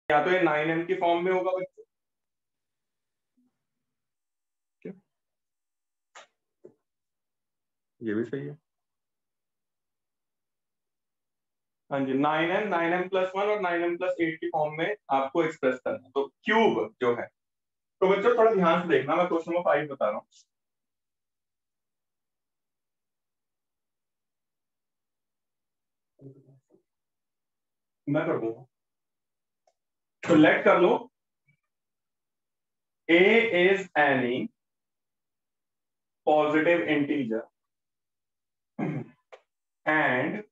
या तो ये 9m की फॉर्म में होगा बच्चों, ये भी सही है। हाँ जी, 9m 9m+1 और 9m+8 की फॉर्म में आपको एक्सप्रेस करना है। तो क्यूब जो है, तो बच्चों थोड़ा ध्यान से देखना, मैं क्वेश्चन नंबर 5 बता रहा हूँ। मैं कर दूंगा, तो लेट कर लो a is any positive integer and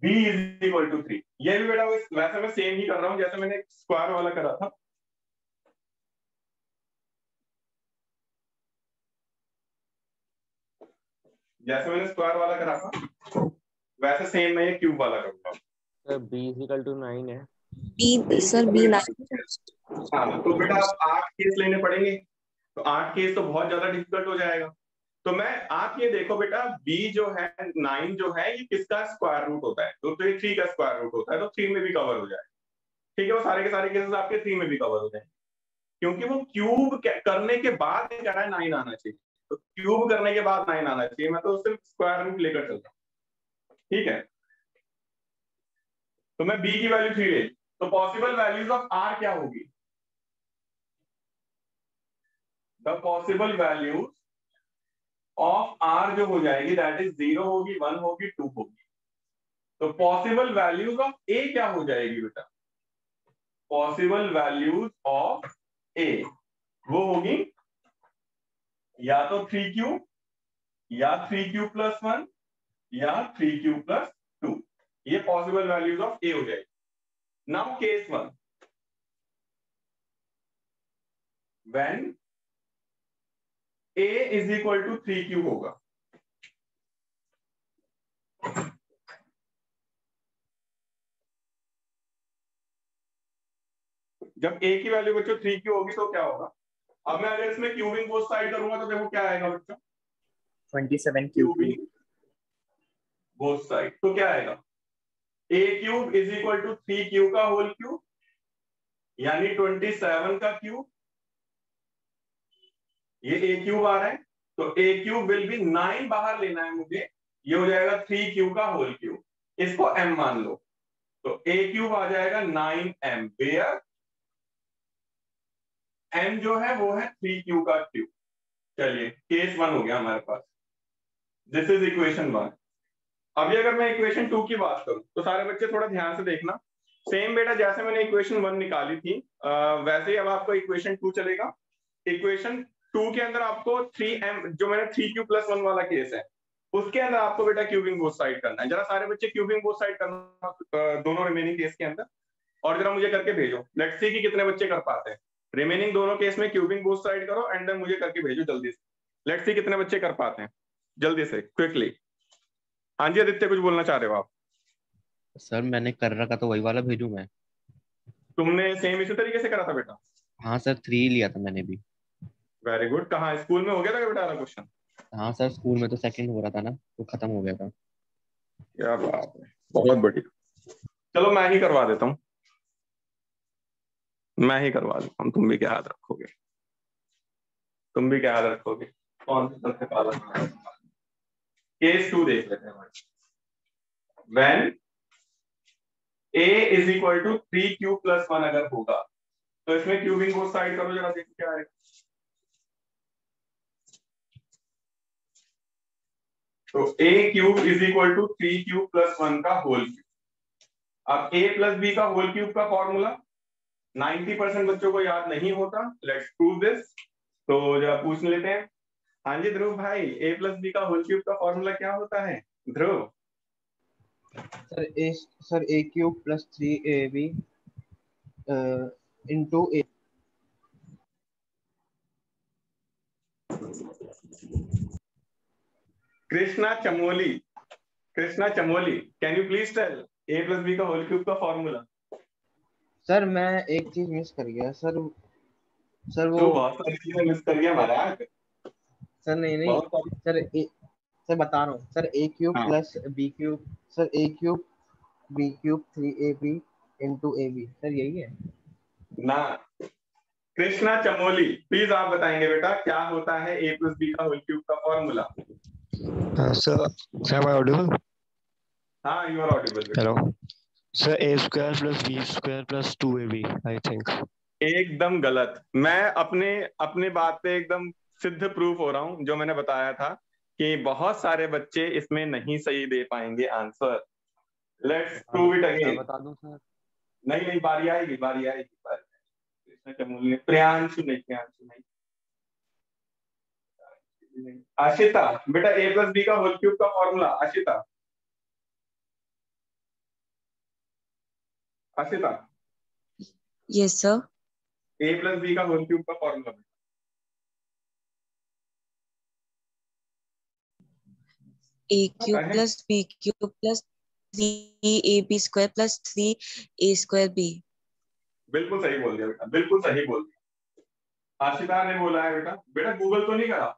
b is equal to 3। ये भी बेटा वैसे मैं सेम ही कर रहा हूं जैसे मैंने स्क्वायर वाला करा था। जैसे मैंने स्क्वायर वाला करा था वैसे सेम मैं ये क्यूब वाला करूंगा। सर b इक्वल टू 9 है। B sir B 9। हाँ, तो बेटा आप 8 केस लेने पड़ेंगे, तो 8 केस तो बहुत ज्यादा डिफिकल्ट हो जाएगा। तो मैं, आप ये देखो बेटा, b जो है 9 जो है ये किसका स्क्वायर रूट होता है, तो ये 3 का स्क्वायर रूट होता है, तो 3 में भी कवर हो जाए। ठीक है, वो सारे के सारे केसेस आपके 3 में भी कवर हो जाएंगे, क्योंकि वो क्यूब करने के बाद कह रहा है 9 आना चाहिए, तो क्यूब करने के बाद 9 आना चाहिए, मैं तो सिर्फ स्क्वायर रूट लेकर चलता हूँ। ठीक है, तो मैं b की वैल्यू 3 ले, तो पॉसिबल वैल्यूज ऑफ r क्या होगी? The possible values of r जो हो जाएगी दैट इज 0 होगी, 1 होगी, 2 होगी। तो पॉसिबल वैल्यूज ऑफ a क्या हो जाएगी बेटा? पॉसिबल वैल्यूज ऑफ a वो होगी या तो 3q या 3q+1 या 3q+2। ये पॉसिबल वैल्यूज ऑफ a हो जाएगी। Now case 1, when a is equal to 3q होगा, जब a की वैल्यू बच्चों 3q होगी तो क्या होगा? अब मैं अगर इसमें क्यूबिंग बोथ साइड करूंगा तो देखो क्या आएगा बच्चों, 27q क्यूबिंग बोथ साइड, तो क्या आएगा? a³ is equal to 3q का होल क्यूब, यानी 27 का क्यूब, ये a³ आ रहा है, तो a³ विल बी 9 बाहर लेना है मुझे, ये हो जाएगा 3q का होल क्यूब, इसको m मान लो, तो a³ आ जाएगा 9m, वेयर m जो है वो है 3q का क्यूब। चलिए केस 1 हो गया हमारे पास, दिस इज इक्वेशन 1। अभी अगर मैं इक्वेशन 2 की बात करूं तो सारे बच्चे थोड़ा ध्यान से देखना, सेम बेटा जैसे मैंने इक्वेशन 1 निकाली थी वैसे ही अब आपको इक्वेशन 2 चलेगा। इक्वेशन 2 के अंदर आपको 3m, जो मैंने 3q+1 वाला केस है उसके अंदर आपको बेटा क्यूबिंग बोथ साइड करना है। जरा सारे बच्चे क्यूबिंग बोथ साइड करना दोनों रिमेनिंग केस के अंदर, और जरा मुझे करके भेजो, लेट्स सी कि कितने बच्चे कर पाते हैं। रिमेनिंग दोनों केस में क्यूबिंग बोथ साइड करो एंड देन मुझे करके भेजो जल्दी से, लेट्स सी कितने बच्चे कर पाते हैं जल्दी से, क्विकली। हाँ जी आदित्य, कुछ बोलना चाह रहे हो आप? सर मैंने कर रखा तो वही वाला भेजूं मैं? तुमने सेम इसी तरीके से करा था बेटा? हाँ सर 3 लिया था मैंने भी। Very good. कहाँ, स्कूल में हो गया था बेटा क्वेश्चन? हाँ सर स्कूल में तो सेकंड हो रहा था ना, तो खत्म हो गया था। क्या बात है, बहुत बढ़िया। चलो मैं ही करवा देता हूँ, मैं ही करवा देता हूँ, तुम भी क्या याद रखोगे, तुम भी क्या याद रखोगे, कौन से सबसे पालन? केस 2 देख लेते हैं भाई। When a is equal to 3q+1 अगर होगा तो इसमें क्यूबिंग बोथ साइड करो, जरा देखो क्या आएगा। तो a³ is equal to 3q+1 का होल क्यूब। अब a+b का होल क्यूब का फॉर्मूला 90% बच्चों को याद नहीं होता, लेट्स प्रूव दिस। तो जरा पूछ लेते हैं। हाँ जी ध्रुव भाई, a+b का होल क्यूब का फॉर्मूला क्या होता है Dhruv? Sir a³ + 3ab into a। Krishna Chamoli, Krishna Chamoli, can you please tell a+b का होल क्यूब का फॉर्मूला? सर मैं एक चीज मिस कर गया सर। सर तू वो बहुत सारी चीजें मिस कर गया महाराज। सर नहीं बहुत सारी। सर बता रहा हूँ सर a³ हाँ + b³ sir a³ b³ 3ab into A B, sir यही है ना। कृष्णा चमोली, प्लीज आप बताएंगे बेटा क्या होता है a प्लस बी का होल क्यूब का formula. Sir, am I audible? हाँ, यू आर ऑडिबल बेटा। Hello. Sir, a square plus b square plus 2ab, I think. एकदम गलत। मैं अपने बात पे एकदम सिद्ध प्रूफ हो रहा हूं। जो मैंने बताया था कि बहुत सारे बच्चे इसमें नहीं सही दे पाएंगे answer. Let's prove it again. बता दूं सर? नहीं नहीं, बारी आएगी, बारी आएगी, बारी आएगी। कृष्ण चमोली ने, प्रियांशु नहीं, प्रियांशु नहीं, आशिता बेटा, a प्लस बी का होल क्यूब का formula. Ashita, Ashita, Yes, sir. a plus B का होल क्यूब का formula. A cube plus B cube plus 3AB square plus 3A square B. बिल्कुल सही बोल दिया बेटा, बिल्कुल सही बोल दिया। आशिता ने बोला है बेटा। बेटा गूगल तो नहीं करा?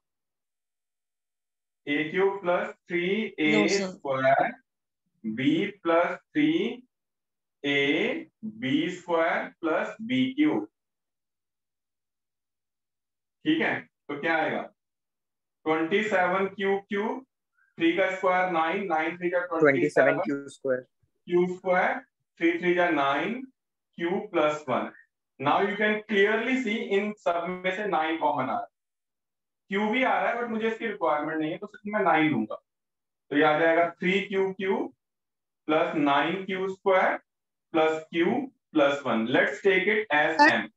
a cube plus 3a No, sir. Square b plus 3a b square plus b cube. ठीक है, तो क्या आएगा? 27 क्यूब क्यूब, 3 का स्क्वायर 9, 9 3 का 27 क्यू स्क्वायर, क्यूब स्क्वायर, 3 3 का 9 cube plus 1। Now you can clearly see इन सब में से 9 कॉमन आ रहा है। क्यू भी आ रहा है बट मुझे इसकी रिक्वायरमेंट नहीं है, तो सिर्फ मैं 9 लूंगा। तो ये आ जाएगा 3 cube cube plus 9 q square plus q plus 1। Let's take it as m।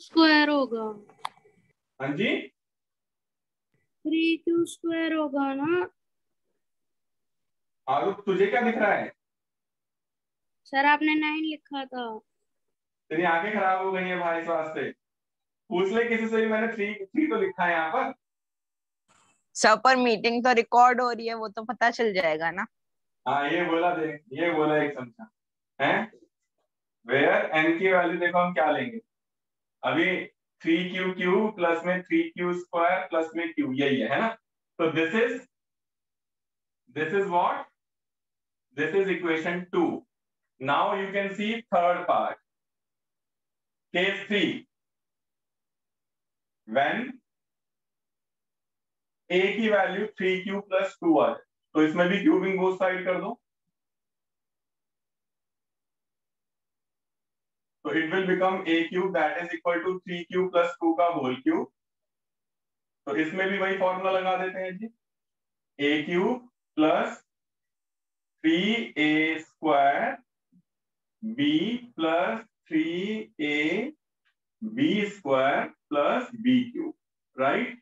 Square होगा, हाँ जी, 3Q स्क्वायर होगा ना आरुष तुझे क्या दिख रहा है? सर? आपने 9 लिखा था। तेरी आंखें खराब हो गई है भाई, इस वास्ते पूछ ले किसी से भी। मैंने 3 तो लिखा है यहाँ पर। सर पर मीटिंग तो रिकॉर्ड हो रही है, वो तो पता चल जाएगा ना। हाँ, ये बोला दे, ये बोला एक समझा है। वेयर n की वैल्यू देखो हम क्या लेंगे अभी। 3 क्यू प्लस में 3 स्क्वायर प्लस में q, यही है ना? तो this is what, this is equation 2। Now you can see third part, case 3, when a की वैल्यू 3q प्लस 2 आ जाए, तो इसमें भी क्यूबिंग बोथ साइड कर दो, तो it will become a cube that is equal to 3q plus 2 का whole cube. तो इसमें भी वही फॉर्मूला लगा देते हैं जी, a cube plus 3a square b plus 3a b square plus b cube, right?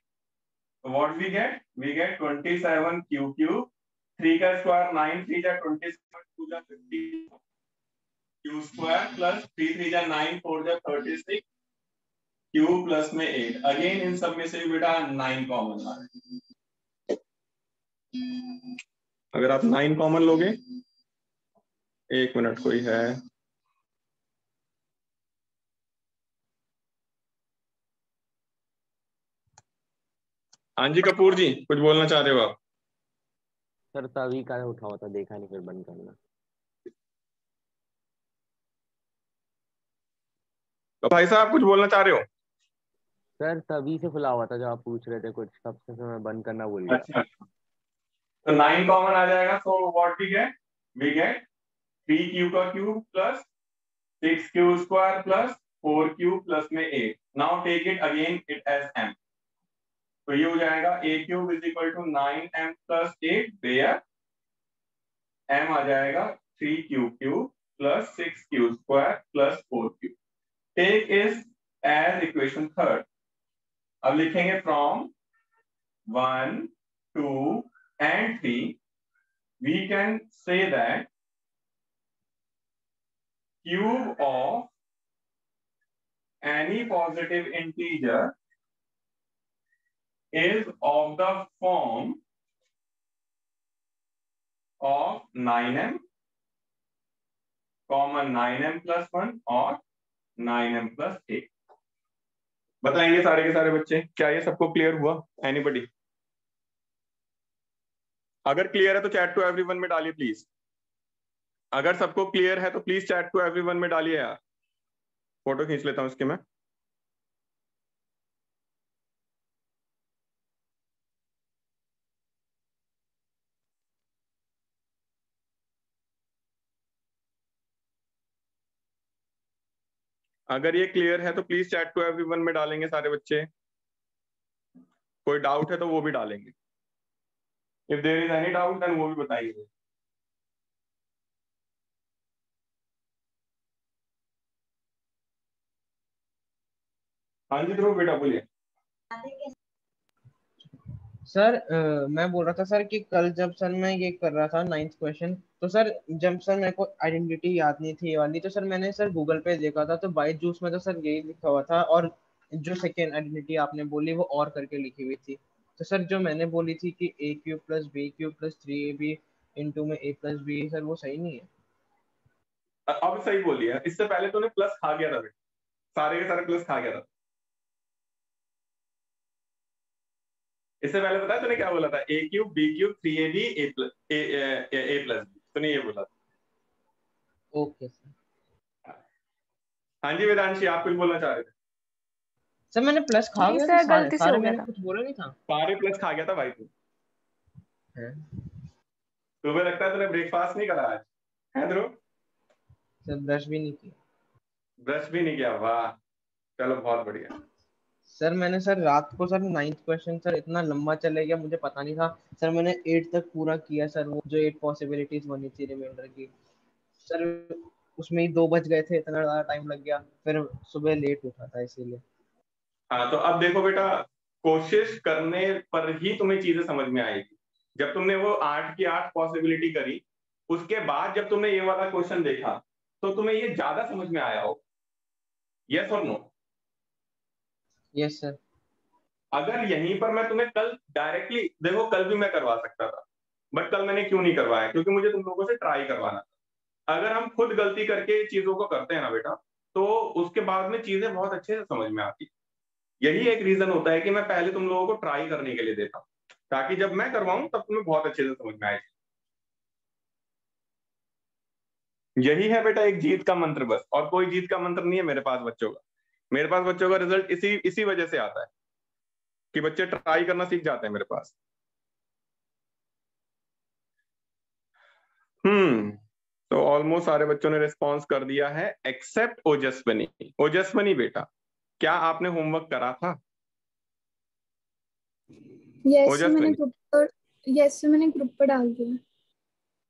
So what we get? We get 27 q cube, 3 का square 9, 3 जा 27, 2 जा 50 q स्क्वायर प्लस 3 3 जा 9, 4 जा 36 q प्लस में 8। अगेन इन सब में से बेटा 9 कॉमन आ रहे हैं। अगर आप 9 कॉमन लोगे, एक मिनट, कोई है? हाँ जी कपूर जी, कुछ बोलना चाह रहे हो आप? सर तभी का उठा हुआ था, देखा नहीं, फिर बंद करना। तो भाई साहब कुछ बोलना चाह रहे हो? सर तभी से खुला हुआ था जब आप पूछ रहे थे कुछ, तब से मैं बंद करना भूल गया। अच्छा, तो 9 कॉमन आ जाएगा। So what we get 3q का cube plus 6q square plus 4q plus में 8। Now take it again it as m। तो ये हो जाएगा a cube is equal to 9m plus 8, where m आ जाएगा 3q cube plus 6q square plus 4q। Take is as equation third. अब लिखेंगे from 1, 2 and 3 we can say that cube of any positive integer is of the form of 9m, common 9m plus 1 और 9m plus 8। बताएंगे सारे के सारे बच्चे, क्या ये सबको क्लियर हुआ? एनीबडी? अगर क्लियर है तो चैट टू एवरीवन में डालिए प्लीज। अगर सबको क्लियर है तो प्लीज चैट टू एवरीवन में डालिए यार, फोटो खींच लेता हूँ इसके मैं। अगर ये क्लियर है तो प्लीज चैट टू एवरीवन में डालेंगे सारे बच्चे, कोई डाउट है तो वो भी डालेंगे। If there is any doubt then वो भी बताइए। हाँ जी ध्रुव बेटा बोलिए। सर मैं बोल रहा था सर कि कल जब सर मैं ये कर रहा था 9th क्वेश्चन, तो सर जब सर मेरे को आइडेंटिटी याद नहीं थी ये वाली, तो सर मैंने सर गूगल पे देखा था तो बाई जूस में तो सर यही लिखा हुआ था, और जो सेकेंड आइडेंटिटी आपने बोली वो और करके लिखी हुई थी। तो सर जो मैंने बोली थी कि a³ + b³ + 3ab इंटू में a + b, सर वो सही नहीं है? अब सही बोलिए, इससे पहले तूने प्लस खा गया था बेटा, सारे के सारे प्लस खा गया था। इससे पहले पता है तूने क्या बोला था? a³ b³ 3ab a + b, तूने ये बोला था। Okay sir. हाँ जी वेदांशी, आप कुछ बोलना चाह रहे थे? सर मैंने प्लस खा नहीं गया सर, था गलती से सारे, हो गया मैंने था। कुछ बोला नहीं था। सारे प्लस खा गया था भाई तू। है? तुम्हें लगता है तूने ब्रेकफास्ट नहीं करा आज है ध्रुव? सर ब्रश भी नहीं किया। ब्रश भी नहीं किया? वाह, चलो बहुत बढ़िया। सर मैंने सर रात को सर 9th क्वेश्चन सर इतना लंबा चले गया, मुझे पता नहीं था सर। मैंने 8 तक पूरा किया सर, वो जो 8 पॉसिबिलिटीज बनी थी रिमाइंडर की सर, उसमें ही 2 बज गए थे, इतना ज्यादा टाइम लग गया, फिर सुबह लेट उठा था इसीलिए। हाँ तो अब देखो बेटा, कोशिश करने पर ही तुम्हें चीजें समझ में आएगी। जब तुमने वो 8 की 8 पॉसिबिलिटी करी, उसके बाद जब तुमने ये वाला क्वेश्चन देखा तो तुम्हें ये ज्यादा समझ में आया हो। यस और नो? Yes sir. अगर यहीं पर मैं तुम्हें कल डायरेक्टली, देखो कल भी मैं करवा सकता था, बट कल मैंने क्यों नहीं करवाया? क्योंकि मुझे तुम लोगों से ट्राई करवाना था। अगर हम खुद गलती करके चीजों को करते हैं ना बेटा, तो उसके बाद में चीजें बहुत अच्छे से समझ में आती। यही एक रीजन होता है कि मैं पहले तुम लोगों को ट्राई करने के लिए देता हूं, ताकि जब मैं करवाऊं तब तुम्हें बहुत अच्छे से समझ में आए। यही है बेटा एक जीत का मंत्र बस, और कोई जीत का मंत्र नहीं है मेरे पास बच्चों का। मेरे पास बच्चों का रिजल्ट इसी वजह से आता है कि बच्चे ट्राई करना सीख जाते हैं मेरे पास। तो ऑलमोस्ट सारे बच्चों ने रिस्पॉन्स कर दिया है एक्सेप्ट ओजस्विनी। ओजस्विनी बेटा, क्या आपने होमवर्क करा था? यस मैंने ग्रुप पर डाल दिया।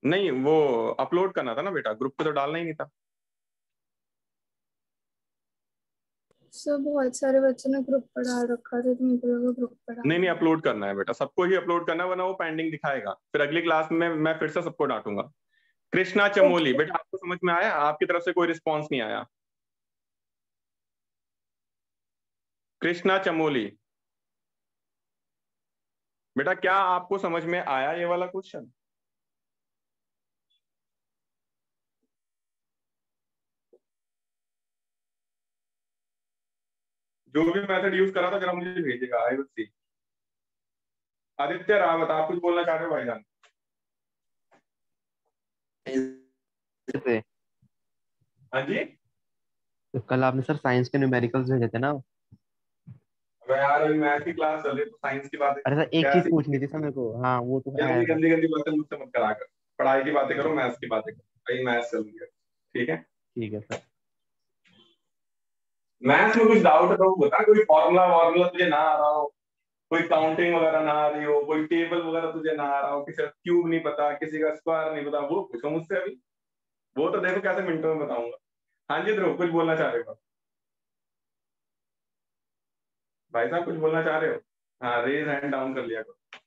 नहीं, वो अपलोड करना था ना बेटा, ग्रुप पे तो डालना ही नहीं था। सर बहुत सारे बच्चों ने ग्रुप पर डाल रखा था तो मुझे लगा ग्रुप पर डाल। नहीं, अपलोड करना है बेटा, सबको ही अपलोड करना है, वरना वो पेंडिंग दिखाएगा, फिर अगली क्लास में मैं फिर से सबको डांटूंगा। कृष्णा चमोली बेटा, आपको समझ में आया? आपकी तरफ से कोई रिस्पॉन्स नहीं आया। कृष्णा चमोली बेटा, क्या आपको समझ में आया ये वाला क्वेश्चन? जो भी मेथड यूज करा था जरा मुझे भेजिएगा, I will see. Aditya Rawat, आप कुछ बोलना चाह रहे हो भाईजान? हाँ जी। तो कल आपने सर साइंस के न्यूमेरिकल्स भेजे थे ना? अबे यार अभी मैथ की क्लास चल रही है तो साइंस की बातें अरे सर एक चीज पूछनी थी सर मेरे को। हाँ वो तो है। गंदी गंदी बातें मुझसे मत करा कर, पढ़ाई की बातें करो, मैथ्स की बातें करो। भाई मैथ्स चल रही है, ठीक है? ठीक है सर। मैथ्स में कुछ डाउट है तो बता, कोई फॉर्मूला तुझे ना आ रहा हो, कोई काउंटिंग वगैरह ना आ रही हो, कोई टेबल वगैरह तुझे ना आ रहा हो, किसी का क्यूब नहीं पता, किसी का स्क्वायर नहीं पता, वो पूछो मुझसे अभी। वो तो देखो कैसे मिनटों में बताऊंगा। हाँ जी ध्रुव, कुछ बोलना चाह रहे हो? भाई साहब कुछ बोलना चाह रहे हो? हाँ, रेज हैंड डाउन कर लिया करो।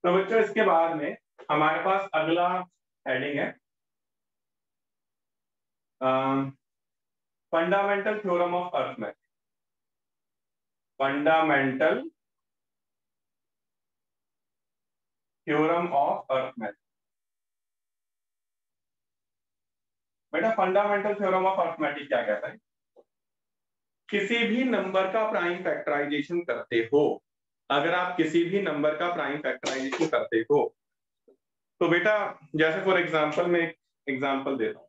तो बच्चों इसके बाद में हमारे पास अगला हेडिंग है fundamental theorem of arithmetic. Fundamental theorem of arithmetic. बेटा फंडामेंटल थ्योरम ऑफ अर्थमेटिक क्या कहता है? किसी भी नंबर का प्राइम फैक्टराइजेशन करते हो, अगर आप किसी भी नंबर का प्राइम फैक्टराइजेशन करते हो, तो बेटा जैसे फॉर एग्जांपल मैं एग्जांपल देता हूँ।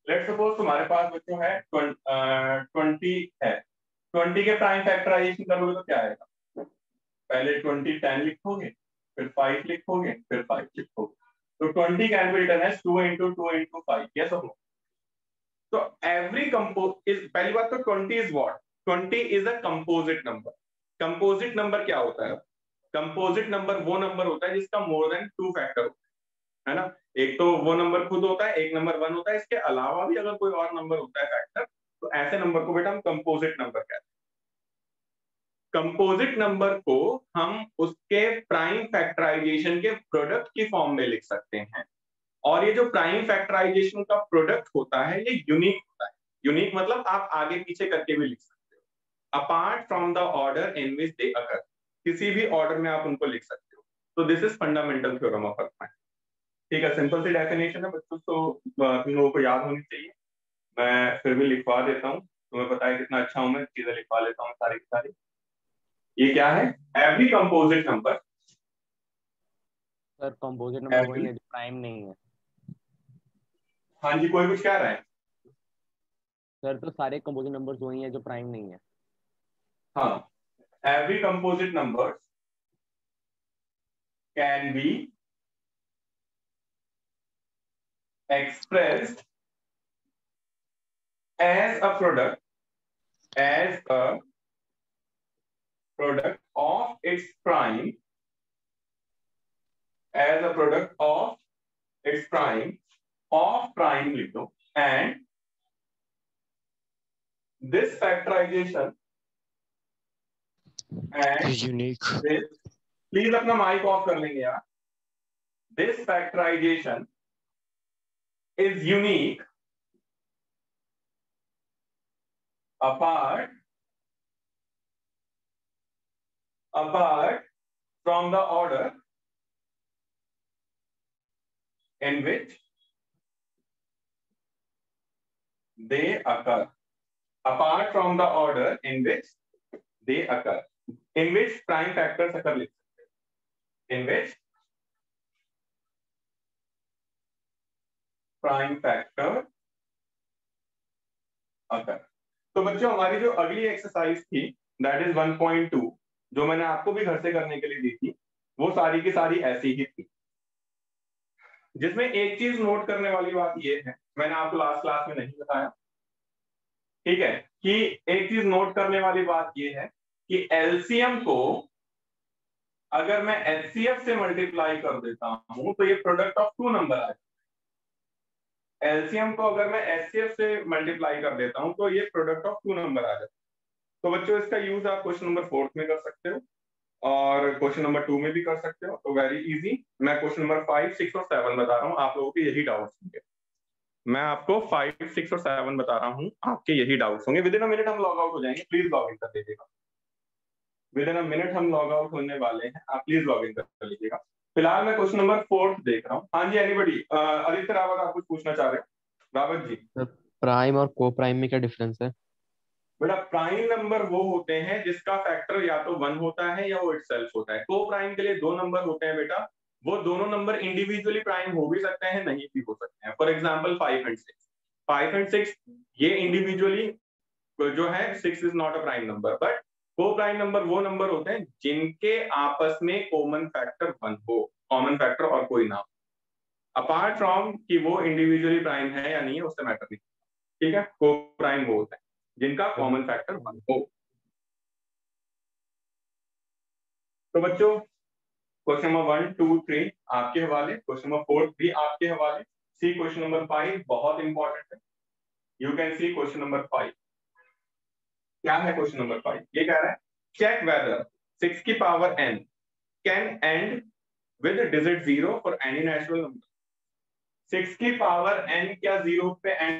लेट्स सपोज तुम्हारे पास बच्चों है 20 है, 20 के प्राइम फैक्टराइजेशन करोगे तो क्या आएगा? पहले 20 10 लिखोगे, फिर 5 लिखोगे, फिर 5 लिखोगे, तो 20 can be written as 2 into 2 into 5, yes और नो? तो एवरी कंपोज इज, पहली बात तो 20 is what? 20 is a composite number. Composite number क्या होता है? कंपोजिट नंबर वो नंबर होता है जिसका मोर देन 2 फैक्टर होता है ना। एक तो वो नंबर खुद होता है, एक नंबर 1 होता है, इसके अलावा भी अगर कोई और नंबर होता है फैक्टर, तो ऐसे नंबर को बेटा हम कंपोजिट नंबर कहते हैं। कंपोजिट नंबर को हम उसके प्राइम फैक्टराइजेशन के प्रोडक्ट की फॉर्म में लिख सकते हैं, और ये जो प्राइम फैक्टराइजेशन का प्रोडक्ट होता है ये यूनिक होता है। यूनिक मतलब आप आगे पीछे करके भी लिख सकते हो, apart from the order in which they occur, किसी भी ऑर्डर में आप उनको लिख सकते हो। तो this is fundamental theorem of arithmetic. ठीक है, सिंपल सी डेफिनेशन है बच्चों, तो तुम लोगों को याद होनी चाहिए। मैं फिर भी लिखवा देता हूँ, तुम्हें पता है कितना अच्छा हूं मैं, चीजें लिखवा लेता हूँ सारी की सारी। ये क्या है? Every composite number. Sir composite number वही है जो प्राइम नहीं है। हाँ जी, कोई कुछ कह रहा है? सर तो सारे कंपोजिट नंबर्स वही है जो प्राइम नहीं है। हाँ, every composite number can be expressed as a product of its prime, as a product of its prime of prime लिख दो, and this factorization and is unique. this, please अपना mic off कर लेंगे यार। This factorization is unique apart from the order in which they occur. Apart from the order in which they occur. In which prime factors occur लिख सकते हैं। In which prime factor occur. तो बच्चों हमारी जो अगली एक्सरसाइज थी that is 1.2, जो मैंने आपको भी घर से करने के लिए दी थी, वो सारी की सारी ऐसी ही थी, जिसमें एक चीज नोट करने वाली बात ये है, मैंने आपको लास्ट क्लास में नहीं बताया, ठीक है, कि एक चीज नोट करने वाली बात ये है कि एलसीएम को अगर मैं एचसीएफ से मल्टीप्लाई कर देता हूं तो ये प्रोडक्ट ऑफ 2 नंबर आ जाए। एलसीएम को अगर मैं एचसीएफ से मल्टीप्लाई कर देता हूं तो ये प्रोडक्ट ऑफ 2 नंबर आ जाए। तो बच्चों इसका यूज आप क्वेश्चन नंबर 4 में कर सकते हो और क्वेश्चन नंबर 2 में भी कर सकते हो। तो वेरी इजी, मैं क्वेश्चन नंबर 5, 6 और 7 बता रहा हूँ, आप लोगों के यही डाउट्स होंगे। मैं आपको 5, 6 और 7 बता रहा हूँ, आपके यही डाउट्स होंगे। विद इन अ मिनट हम लॉग आउट हो जाएंगे, प्लीज लॉग इन कर दीजिएगा। विद इन अ मिनट हम लॉग आउट होने वाले हैं, आप प्लीज लॉग इन कर लीजिएगा। फिलहाल मैं क्वेश्चन नंबर 4 देख रहा हूँ। हाँ जी, एनीबडी? आदित्य रावत, आप कुछ पूछना चाह रहे हैं? रावत जी। प्राइम और को प्राइम में क्या डिफरेंस है? बेटा प्राइम नंबर वो होते हैं जिसका फैक्टर या तो 1 होता है या वो इटसेल्फ होता है। को प्राइम के लिए 2 नंबर होते हैं बेटा, वो दोनों नंबर इंडिविजुअली प्राइम हो भी सकते हैं, नहीं भी हो सकते हैं। फॉर एग्जांपल 5 and 6, 5 and 6 ये इंडिविजुअली जो है 6 is not a prime number, but को प्राइम नंबर वो नंबर होते हैं जिनके आपस में कॉमन फैक्टर 1 हो, कॉमन फैक्टर और कोई ना हो, अपार्ट फ्रॉम कि वो इंडिविजुअली प्राइम है या नहीं है उससे मैटर नहीं, ठीक है। को प्राइम वो होता है जिनका कॉमन फैक्टर 1 हो। तो बच्चों क्वेश्चन नंबर 1, 2, 3 आपके हवाले, क्वेश्चन नंबर 4 भी आपके हवाले। सी क्वेश्चन नंबर 5 बहुत इंपॉर्टेंट है। You can see question number 5। क्या है क्वेश्चन नंबर 5? ये कह रहा है चेक वेदर 6 की power n can and with digit 0 for any natural number. 6 की पावर n क्या 0 पे एंड